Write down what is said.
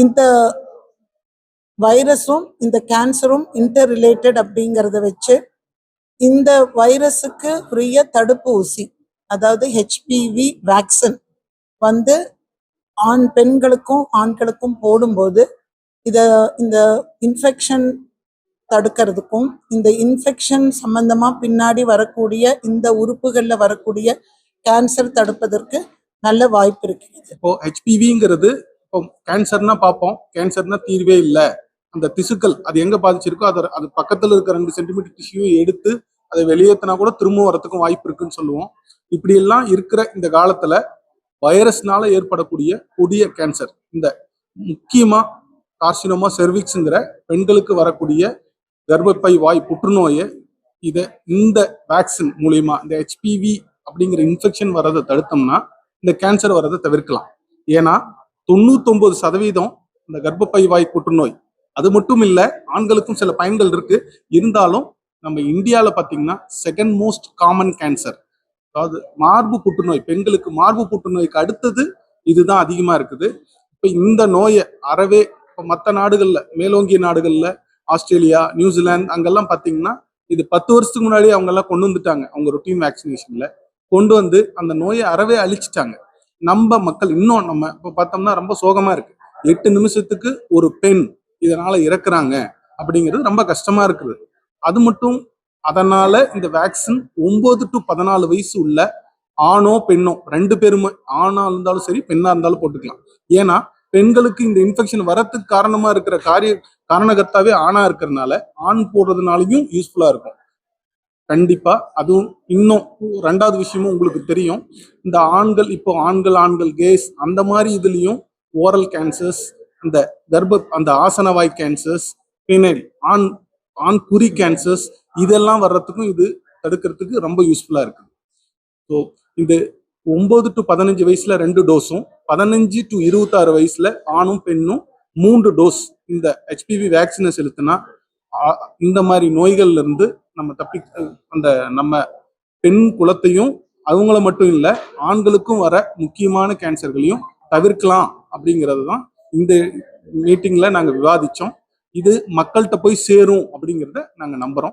இந்த வைரஸும் இந்த கேன்சரும் inter related அப்படிங்கிறத வச்சு இந்த வைரஸுக்கு உரிய தடுப்பு ஊசி, அதாவது ஹெச்பிவி வேக்சின் வந்து பெண்களுக்கும் ஆண்களுக்கும் போடும்போது இந்த இன்ஃபெக்ஷன் தடுக்கிறதுக்கும் இந்த இன்ஃபெக்ஷன் சம்பந்தமா பின்னாடி வரக்கூடிய இந்த உறுப்புகள்ல வரக்கூடிய கேன்சர் தடுப்பதற்கு நல்ல வாய்ப்பு இருக்குது. இப்போ ஹெச்பிவிங்கிறது இப்போ கேன்சர்னா பார்ப்போம், கேன்சர்னா தீர்வே இல்லை. அந்த திசுக்கள் அது எங்க பாதிச்சிருக்கோ அது பக்கத்துல இருக்க 2 சென்டிமீட்டர் டிஷ்யூவை எடுத்து அதை வெளியேற்றினா கூட திரும்ப வரத்துக்கும் வாய்ப்பு இருக்குன்னு சொல்லுவோம். இப்படி எல்லாம் இருக்கிற இந்த காலத்துல வைரஸ்னால ஏற்படக்கூடிய கொடிய கேன்சர், இந்த முக்கியமா கார்சினோமா செர்விக்ஸ்ங்கிற பெண்களுக்கு வரக்கூடிய கர்ப்பப்பை வாய் புற்றுநோயை இந்த வேக்சின் மூலியமா இந்த ஹெச்பிவி அப்படிங்கிற இன்ஃபெக்ஷன் வர்றதை தடுத்தோம்னா இந்த கேன்சர் வர்றதை தவிர்க்கலாம். ஏன்னா 99% இந்த கர்ப்பப்பை வாய் புற்றுநோய் அது மட்டும் இல்லை, ஆண்களுக்கும் சில பயன்கள் இருக்கு. இருந்தாலும் நம்ம இந்தியாவில் பார்த்தீங்கன்னா செகண்ட் மோஸ்ட் காமன் கேன்சர், அதாவது மார்பு புற்றுநோய், பெண்களுக்கு மார்பு புற்றுநோய்க்கு அடுத்தது இதுதான் அதிகமா இருக்குது. இப்போ இந்த நோயை அறவே இப்போ மற்ற நாடுகள்ல, மேலோங்கிய நாடுகள்ல, ஆஸ்திரேலியா, நியூசிலாந்து அங்கெல்லாம் பார்த்தீங்கன்னா இது 10 வருஷத்துக்கு முன்னாடியே அவங்க எல்லாம் கொண்டு வந்துட்டாங்க. அவங்க ரொட்டீன் வேக்சினேஷன்ல கொண்டு வந்து அந்த நோயை அறவே அழிச்சிட்டாங்க. நம்ம மக்கள் இன்னும் நம்ம இப்போ பார்த்தோம்னா ரொம்ப சோகமா இருக்கு. 8 நிமிஷத்துக்கு ஒரு பெண் இதனால இறக்குறாங்க அப்படிங்கிறது ரொம்ப கஷ்டமா இருக்குது. அது மட்டும் அதனால இந்த வேக்சின் 9 to 14 வயசு உள்ள ஆணோ பெண்ணோ 2 பேருமே, ஆணா இருந்தாலும் சரி பெண்ணா இருந்தாலும் போட்டுக்கலாம். ஏன்னா பெண்களுக்கு இந்த இன்ஃபெக்ஷன் வரத்துக்கு காரணமா இருக்கிற காரணகர்த்தாவே ஆணா இருக்கிறதுனால ஆண் போடுறதுனாலையும் யூஸ்ஃபுல்லா இருக்கும் கண்டிப்பா. அதுவும் இன்னும் 2வது விஷயமும் உங்களுக்கு தெரியும், இந்த ஆண்கள் இப்போ ஆண்கள் கேஸ் அந்த மாதிரி இதுலயும் ஓரல் கேன்சர்ஸ், இந்த அந்த ஆசனவாய் கேன்சர்ஸ், பினைல் ஆண் குறி கேன்சர்ஸ் இதெல்லாம் வர்றதுக்கும் இது தடுக்கிறதுக்கு ரொம்ப யூஸ்ஃபுல்லா இருக்கு. ஸோ இந்த 9 to 15 வயசுல 2 டோஸும் 15 to 26 வயசுல ஆணும் பெண்ணும் 3 டோஸ் இந்த ஹெச்பிவி வேக்சினை செலுத்தினா இந்த மாதிரி நோய்கள்ல இருந்து நம்ம நம்ம பெண் குலத்தையும் அவங்கள மட்டும் இல்லை ஆண்களுக்கும் வர முக்கியமான கேன்சர்களையும் தவிர்க்கலாம் அப்படிங்கிறது தான் இந்த மீட்டிங்ல நாங்கள் விவாதிச்சோம். இது மக்கள்கிட்ட போய் சேரும் அப்படிங்கிறத நாங்கள் நம்புறோம்.